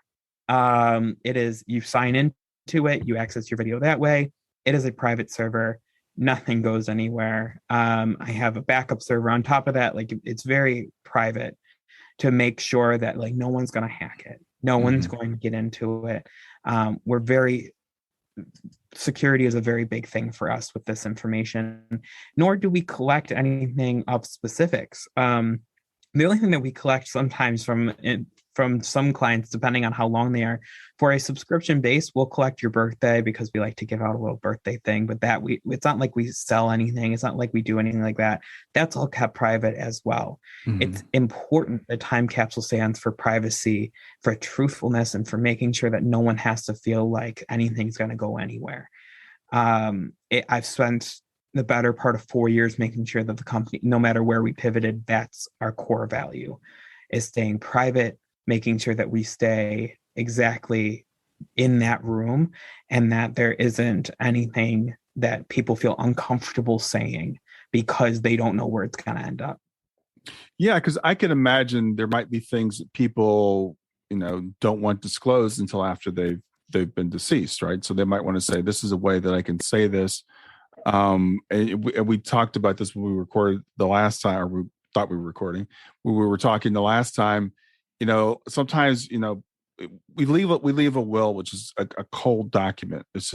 It is, you sign into it, you access your video that way. It is a private server. Nothing goes anywhere. I have a backup server on top of that. Like, it's very private to make sure that like no one's going to hack it. No one's going to get into it. Security is a very big thing for us with this information, nor do we collect anything of specifics. The only thing that we collect sometimes from some clients, depending on how long they are, for a subscription base, we'll collect your birthday because we like to give out a little birthday thing. But it's not like we sell anything. It's not like we do anything like that. That's all kept private as well. It's important that Time Capsule stands for privacy, for truthfulness, and for making sure that no one has to feel like anything's going to go anywhere. I've spent the better part of 4 years making sure that the company, no matter where we pivoted, that's our core value, is staying private, making sure that we stay exactly in that room and that there isn't anything that people feel uncomfortable saying because they don't know where it's going to end up. Yeah, because I can imagine there might be things that people, don't want disclosed until after they've been deceased, right? So they might want to say, this is a way that I can say this. And we talked about this when we recorded the last time, or we thought we were recording. When we were talking the last time, sometimes, we leave a will, which is a cold document. It's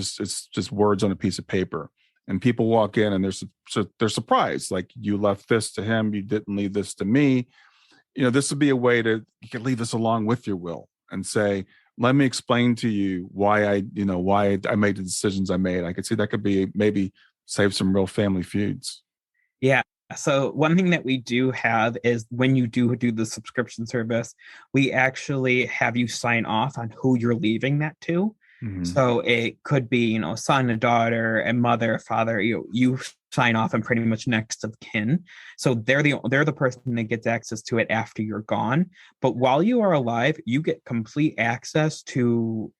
just words on a piece of paper, and people walk in and they're surprised. Like, you left this to him, you didn't leave this to me. This would be a way you can leave this along with your will and say, let me explain to you why I made the decisions I made. I could see that could be maybe save some real family feuds. Yeah. So one thing that we do have is when you do the subscription service, we actually have you sign off on who you're leaving that to. So it could be, a son, a daughter, a mother, a father. You sign off and pretty much next of kin. So they're the person that gets access to it after you're gone. But while you are alive, you get complete access to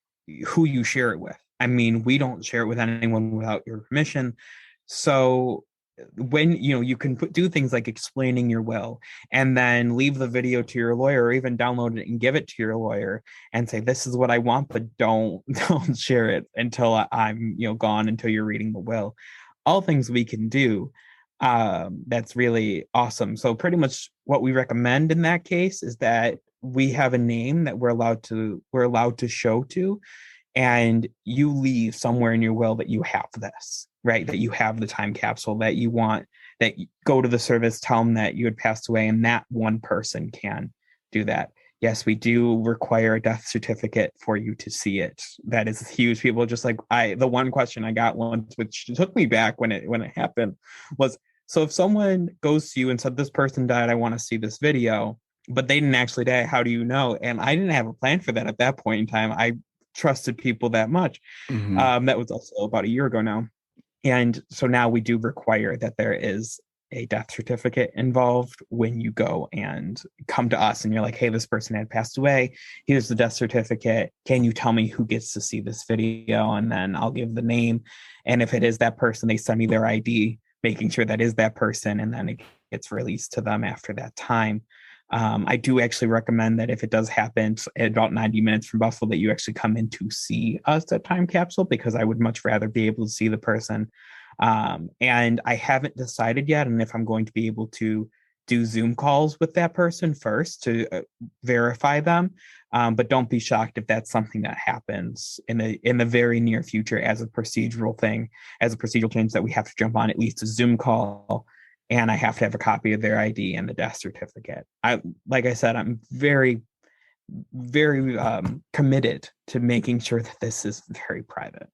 who you share it with. I mean, we don't share it with anyone without your permission. So when you can do things like explaining your will and then leave the video to your lawyer, or even download it and give it to your lawyer and say, this is what I want, but don't share it until I'm gone, until you're reading the will. All things we can do. That's really awesome. So pretty much what we recommend in that case is that we have a name that we're allowed to show to, and you leave somewhere in your will that you have this, right? That you have the time capsule, that you want, that you go to the service, tell them that you had passed away, and that one person can do that. Yes, we do require a death certificate for you to see it. That is huge. People just like, the one question I got once, which took me back when it happened, was, so if someone goes to you and said, this person died, I want to see this video, but they didn't actually die, how do you know? And I didn't have a plan for that at that point in time. I trusted people that much. That was also about a year ago now. And so now we do require that there is a death certificate involved when you go and come to us and you're like, hey, this person had passed away. Here's the death certificate. Can you tell me who gets to see this video? And then I'll give the name. And if it is that person, they send me their ID, making sure that is that person. And then it gets released to them after that time. I do actually recommend that if it does happen at about 90 minutes from Buffalo, that you actually come in to see us at Time Capsule, because I would much rather be able to see the person. And I haven't decided yet, and if I'm going to be able to do Zoom calls with that person first to verify them. But don't be shocked if that's something that happens in the very near future as a procedural thing, as a procedural change, that we have to jump on at least a Zoom call. And I have to have a copy of their ID and the death certificate. Like I said, I'm very, very committed to making sure that this is very private.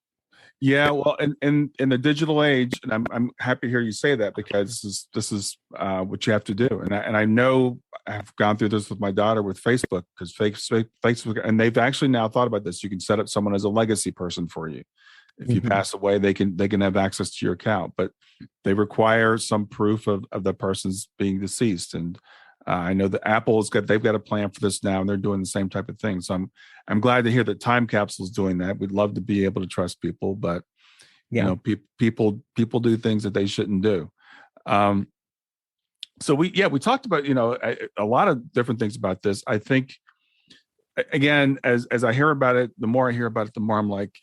Yeah, well, in the digital age, and I'm happy to hear you say that, because this is what you have to do. And I know I've gone through this with my daughter with Facebook, because Facebook, and they've actually now thought about this. You can set up someone as a legacy person for you. If you pass away, they can have access to your account, but they require some proof of the person's being deceased. And I know that they've got a plan for this now, and they're doing the same type of thing. So I'm glad to hear that Time Capsule is doing that. We'd love to be able to trust people, but people do things that they shouldn't do. So we talked about a lot of different things about this. I think, again, as I hear about it, the more I hear about it, the more I'm like,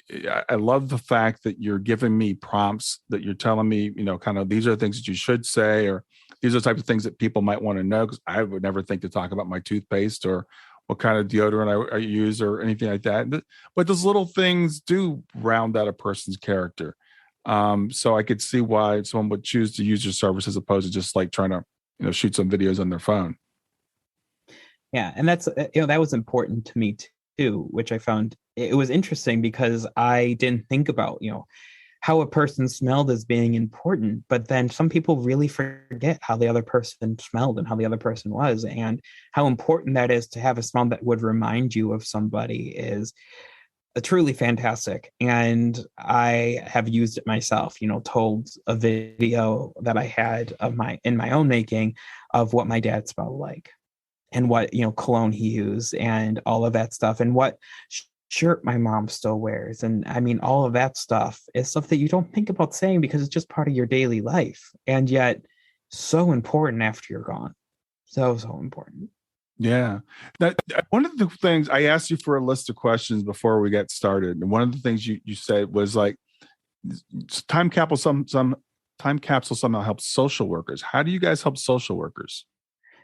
I love the fact that you're giving me prompts, that you're telling me, kind of, these are the things that you should say, or these are the types of things that people might want to know, because I would never think to talk about my toothpaste or what kind of deodorant I use or anything like that. But those little things do round out a person's character. So I could see why someone would choose to use your service as opposed to just like trying to, shoot some videos on their phone. Yeah. And that's, that was important to me too, which I found it was interesting because I didn't think about, how a person smelled as being important, but then some people really forget how the other person smelled and how the other person was, and how important that is to have a smell that would remind you of somebody is truly fantastic. And I have used it myself, told a video that I had in my own making of what my dad smelled like and what, cologne he used and all of that stuff, and what shirt my mom still wears. And I mean, all of that stuff is stuff that you don't think about saying because it's just part of your daily life. And yet so important after you're gone. So important. Yeah. One of the things I asked you for a list of questions before we got started. And one of the things you said was like, Time Capsule somehow helps social workers. How do you guys help social workers?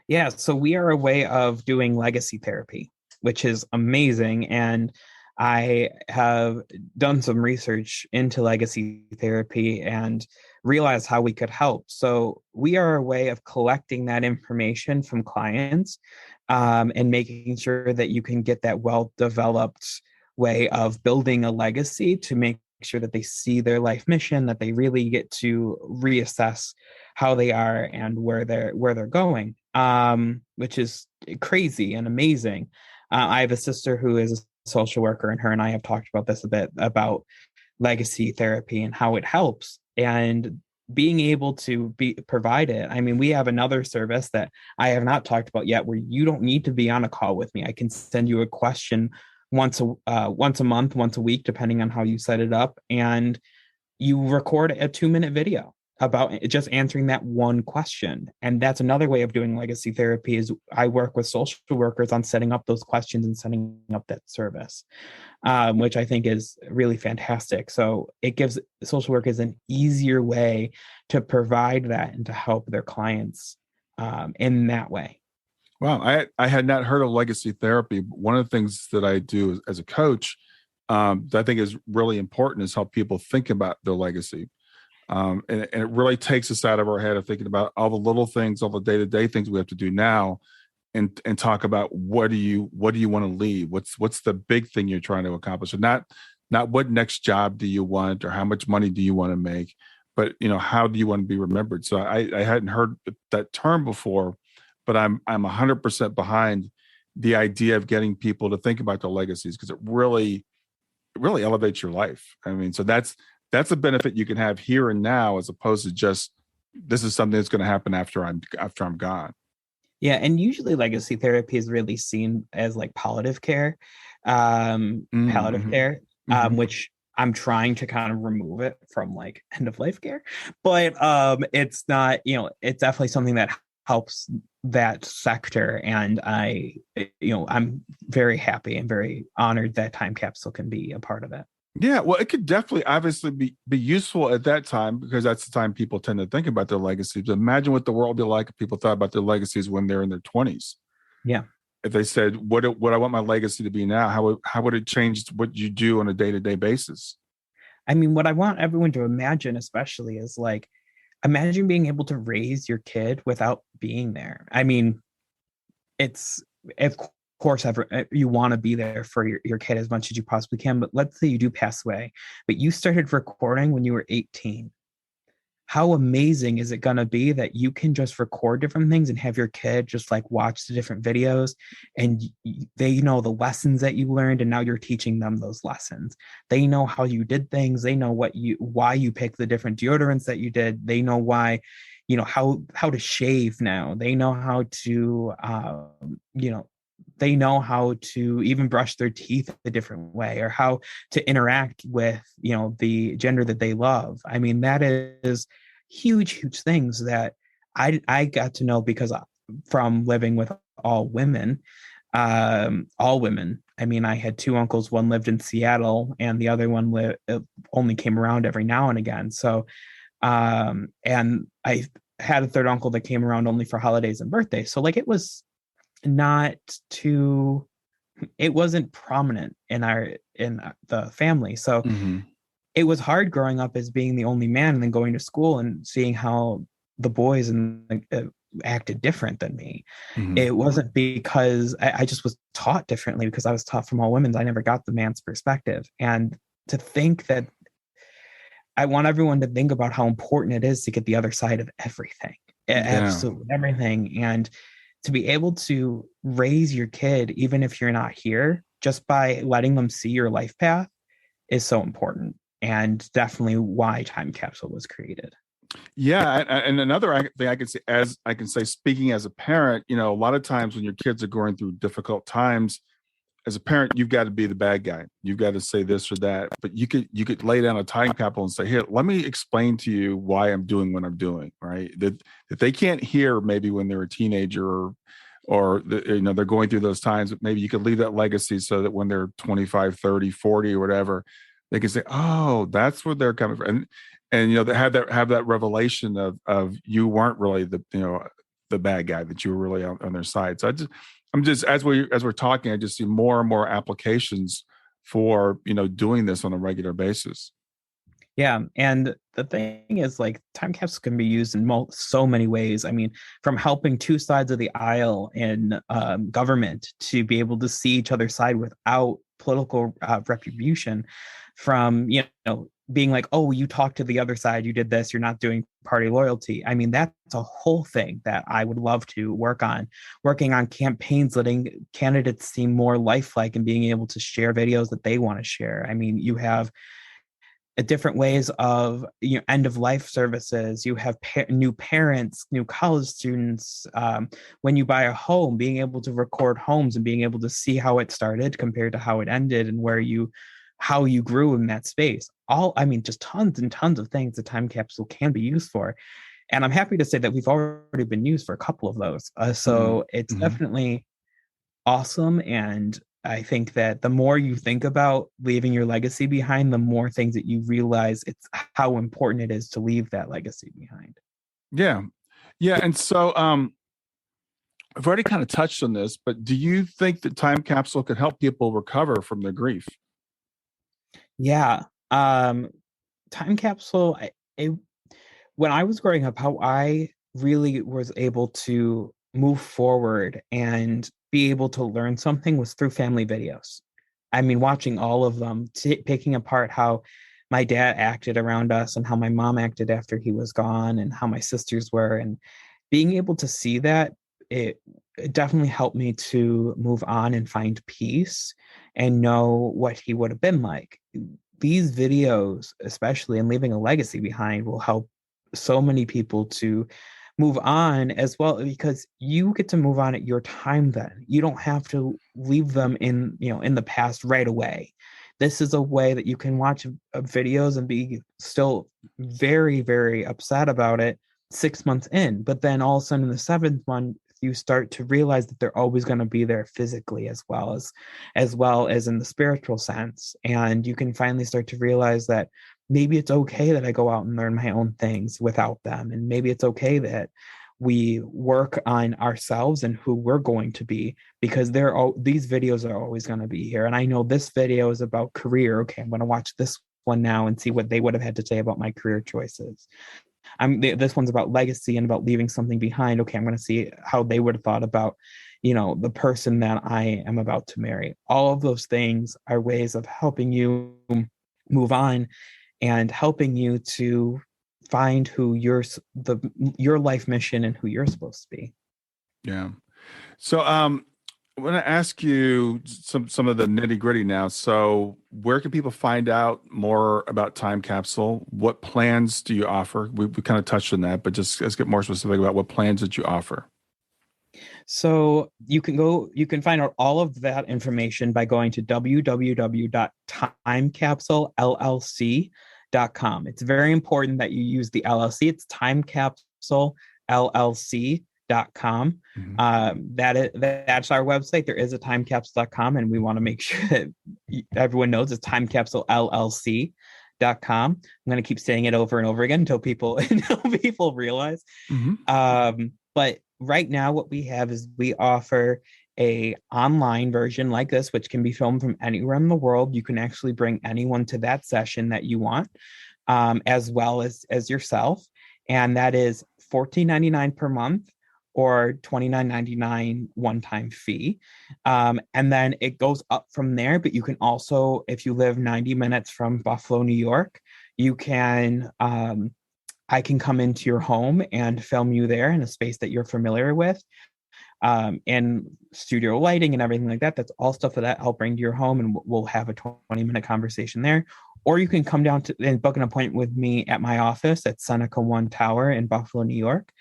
Yeah. So we are a way of doing legacy therapy, which is amazing. And I have done some research into legacy therapy and realized how we could help. So we are a way of collecting that information from clients, and making sure that you can get that well-developed way of building a legacy to make sure that they see their life mission, that they really get to reassess how they are and where they're going, which is crazy and amazing. I have a sister who is a social worker, and her and I have talked about this a bit, about legacy therapy and how it helps, and being able to provide it. I mean, we have another service that I have not talked about yet, where you don't need to be on a call with me. I can send you a question once a month, once a week, depending on how you set it up, and you record a 2-minute video about just answering that one question. And that's another way of doing legacy therapy, is I work with social workers on setting up those questions and setting up that service, which I think is really fantastic. So it gives social workers an easier way to provide that and to help their clients in that way. Wow. I had not heard of legacy therapy. But one of the things that I do as a coach, that I think is really important, is help people think about their legacy. And it really takes us out of our head of thinking about all the little things, all the day-to-day things we have to do now, and talk about what do you want to leave? What's the big thing you're trying to accomplish? And not what next job do you want, or how much money do you want to make, but how do you want to be remembered? So I hadn't heard that term before, but I'm 100% behind the idea of getting people to think about their legacies, because it really elevates your life. I mean, so that's a benefit you can have here and now, as opposed to just, this is something that's going to happen after I'm gone. Yeah. And usually legacy therapy is really seen as like palliative care, which I'm trying to kind of remove it from like end of life care, but it's not, it's definitely something that helps that sector. And I'm very happy and very honored that Time Capsule can be a part of it. Yeah, well, it could definitely obviously be useful at that time, because that's the time people tend to think about their legacies. Imagine what the world would be like if people thought about their legacies when they're in their 20s. Yeah. If they said, what I want my legacy to be now, how would it change what you do on a day-to-day basis? I mean, what I want everyone to imagine, especially, is like, imagine being able to raise your kid without being there. I mean, it's, of course, you want to be there for your kid as much as you possibly can. But let's say you do pass away, but you started recording when you were 18. How amazing is it going to be that you can just record different things and have your kid just like watch the different videos, and they know the lessons that you learned, and now you're teaching them those lessons. They know how you did things. They know why you picked the different deodorants that you did. They know why how to shave now. They know how to, they know how to even brush their teeth a different way, or how to interact with, the gender that they love. I mean, that is huge things that I got to know because from living with all women. I mean, I had two uncles. One lived in Seattle, and the other one only came around every now and again. So, and I had a third uncle that came around only for holidays and birthdays. So, like, it was not too. It wasn't prominent in the family. So, it was hard growing up as being the only man, and then going to school and seeing how the boys acted different than me. It wasn't because I just was taught differently, because I was taught from all women. I never got the man's perspective. And to think that, I want everyone to think about how important it is to get the other side of everything, absolutely everything. And to be able to raise your kid, even if you're not here, just by letting them see your life path is so important, and definitely why Time Capsule was created. Yeah, and another thing I can say, speaking as a parent, a lot of times when your kids are going through difficult times, as a parent, you've got to be the bad guy. You've got to say this or that. But you could lay down a time capsule and say, "Here, let me explain to you why I'm doing what I'm doing." Right? That they can't hear maybe when they're a teenager, or they're going through those times. But maybe you could leave that legacy so that when they're 25, 30, 40, or whatever, they can say, "Oh, that's where they're coming from." And they have that revelation of you weren't really the bad guy, that you were really on their side. So I'm just as we're talking, I just see more and more applications for doing this on a regular basis. Yeah, and the thing is, like, time capsules can be used in so many ways. I mean, from helping two sides of the aisle in government to be able to see each other's side without political retribution, from being like, oh, you talked to the other side, you did this, you're not doing party loyalty. I mean, that's a whole thing that I would love to working on campaigns, letting candidates seem more lifelike and being able to share videos that they want to share. I mean, you have different ways of end of life services. You have new parents, new college students. When you buy a home, being able to record homes and being able to see how it started compared to how it ended, and how you grew in that space. Just tons and tons of things the time capsule can be used for. And I'm happy to say that we've already been used for a couple of those. So it's definitely awesome. And I think that the more you think about leaving your legacy behind, the more things that you realize it's how important it is to leave that legacy behind. Yeah. Yeah. And so I've already kind of touched on this, but do you think that time capsule could help people recover from their grief? Yeah. Time capsule, when I was growing up, how I really was able to move forward and be able to learn something was through family videos. I mean, watching all of them, picking apart how my dad acted around us and how my mom acted after he was gone and how my sisters were, and being able to see that, it definitely helped me to move on and find peace and know what he would have been like. These videos, especially, and leaving a legacy behind, will help so many people to move on as well, because you get to move on at your time. Then you don't have to leave them in the past right away. This is a way that you can watch videos and be still very, very upset about it 6 months in, but then all of a sudden in the seventh month you start to realize that they're always going to be there physically as well as in the spiritual sense. And you can finally start to realize that maybe it's okay that I go out and learn my own things without them. And maybe it's okay that we work on ourselves and who we're going to be, because these videos are always going to be here. And I know this video is about career. Okay, I'm going to watch this one now and see what they would have had to say about my career choices. This one's about legacy and about leaving something behind. Okay, I'm going to see how they would have thought about, the person that I am about to marry. All of those things are ways of helping you move on and helping you to find who your life mission and who you're supposed to be. Yeah. So, I want to ask you some of the nitty gritty now. So, where can people find out more about Time Capsule? What plans do you offer? We kind of touched on that, but just let's get more specific about what plans that you offer. So you can find out all of that information by going to www.timecapsulellc.com. It's very important that you use the LLC. It's timecapsulellc.com. That's our website. There is a timecapsule.com, and we want to make sure that everyone knows it's timecapsulellc.com. I'm going to keep saying it over and over again until people realize. But right now, what we have is we offer a online version like this, which can be filmed from anywhere in the world. You can actually bring anyone to that session that you want, as well as yourself. And that is $14.99 per month or $29.99 one-time fee. And then it goes up from there. But you can also, if you live 90 minutes from Buffalo, New York, you can I can come into your home and film you there in a space that you're familiar with, and studio lighting and everything like that. That's all stuff that I'll bring to your home, and we'll have a 20-minute conversation there. Or you can come down to and book an appointment with me at my office at Seneca One Tower in Buffalo, New York,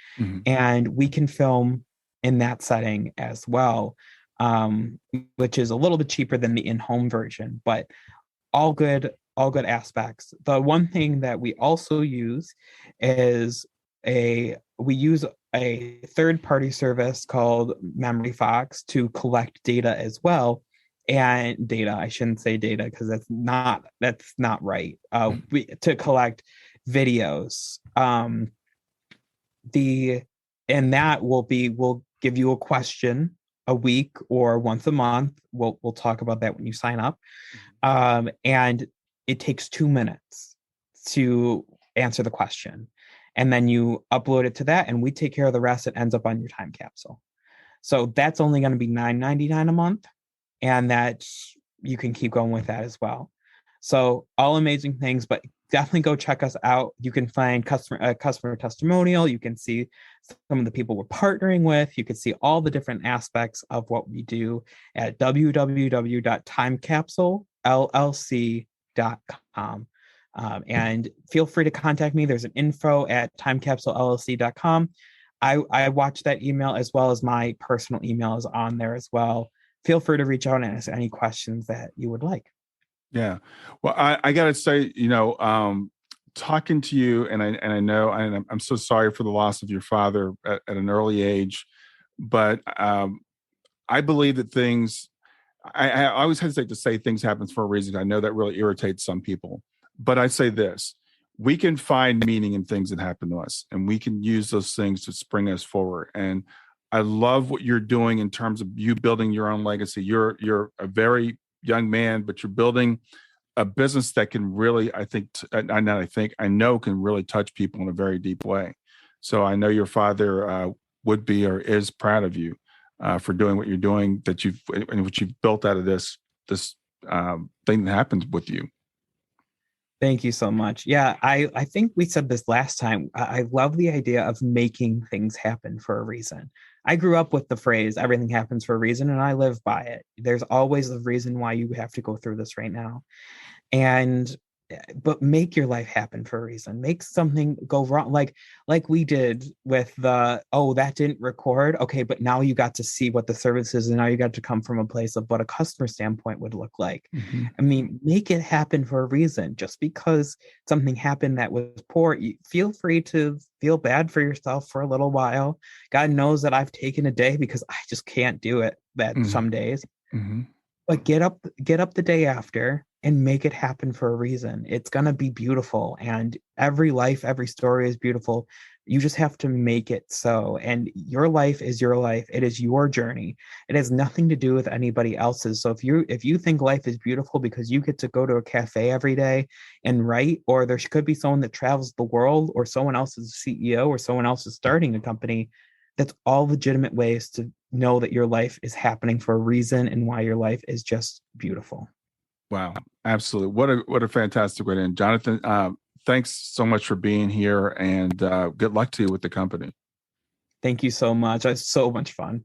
and we can film in that setting as well, which is a little bit cheaper than the in-home version, but all good aspects. The one thing that we also use is we use a third-party service called Memory Fox to collect data as well. And data, I shouldn't say data because that's not right. To collect videos. And that we'll give you a question a week or once a month. We'll talk about that when you sign up. And it takes 2 minutes to answer the question. And then you upload it to that, and we take care of the rest. It ends up on your time capsule. So that's only going to be $9.99 a month. And that you can keep going with that as well. So all amazing things, but definitely go check us out. You can find customer testimonial. You can see some of the people we're partnering with. You can see all the different aspects of what we do at www.timecapsulellc.com. And feel free to contact me. There's an info@timecapsulellc.com. I watch that email, as well as my personal email is on there as well. Feel free to reach out and ask any questions that you would like. Yeah. Well, I got to say, talking to you, and I know, and I'm so sorry for the loss of your father at an early age, but I believe that things, I always hesitate to say things happen for a reason. I know that really irritates some people, but I say this: we can find meaning in things that happen to us, and we can use those things to spring us forward. And I love what you're doing in terms of you building your own legacy. You're a very young man, but you're building a business that can really, I know can really touch people in a very deep way. So I know your father would be or is proud of you for doing what you're doing, what you've built out of this thing that happens with you. Thank you so much. Yeah, I think we said this last time. I love the idea of making things happen for a reason. I grew up with the phrase, everything happens for a reason, and I live by it. There's always a reason why you have to go through this right now. But make your life happen for a reason. Make something go wrong. Like we did with that didn't record. Okay, but now you got to see what the service is, and now you got to come from a place of what a customer standpoint would look like. I mean, make it happen for a reason. Just because something happened that was poor, you feel free to feel bad for yourself for a little while. God knows that I've taken a day because I just can't do it some days. But get up the day after and make it happen for a reason. It's going to be beautiful. And every life, every story is beautiful. You just have to make it so. And your life is your life. It is your journey. It has nothing to do with anybody else's. So if you think life is beautiful because you get to go to a cafe every day and write, or there could be someone that travels the world, or someone else is a CEO, or someone else is starting a company, that's all legitimate ways to know that your life is happening for a reason and why your life is just beautiful. Wow. Absolutely. What a fantastic way to end. Jonathan, thanks so much for being here, and good luck to you with the company. Thank you so much. It's so much fun.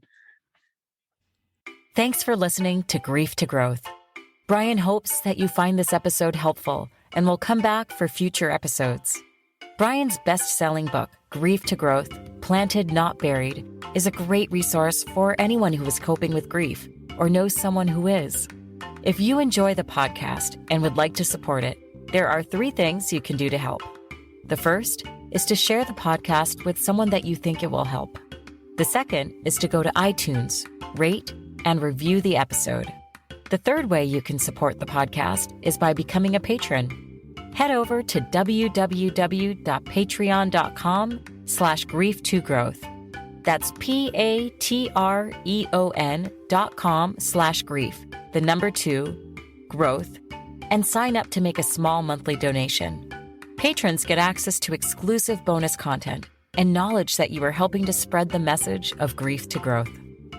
Thanks for listening to Grief to Growth. Brian hopes that you find this episode helpful and will come back for future episodes. Brian's best-selling book, Grief to Growth, Planted Not Buried, is a great resource for anyone who is coping with grief or knows someone who is. If you enjoy the podcast and would like to support it, there are 3 things you can do to help. The first is to share the podcast with someone that you think it will help. The second is to go to iTunes, rate, and review the episode. The third way you can support the podcast is by becoming a patron. Head over to www.patreon.com/grief2growth. That's patreon.com/grief, the number 2, growth, and sign up to make a small monthly donation. Patrons get access to exclusive bonus content and knowledge that you are helping to spread the message of grief to growth.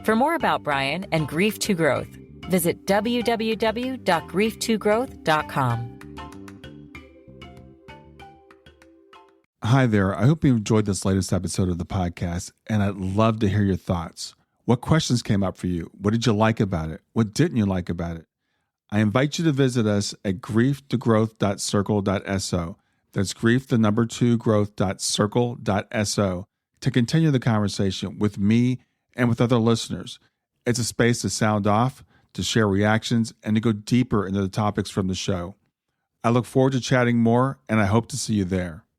For more about Brian and Grief to Growth, visit www.grief2growth.com. Hi there. I hope you enjoyed this latest episode of the podcast, and I'd love to hear your thoughts. What questions came up for you? What did you like about it? What didn't you like about it? I invite you to visit us at grieftogrowth.circle.so. That's grief, the number 2, growth.circle.so to continue the conversation with me and with other listeners. It's a space to sound off, to share reactions, and to go deeper into the topics from the show. I look forward to chatting more, and I hope to see you there.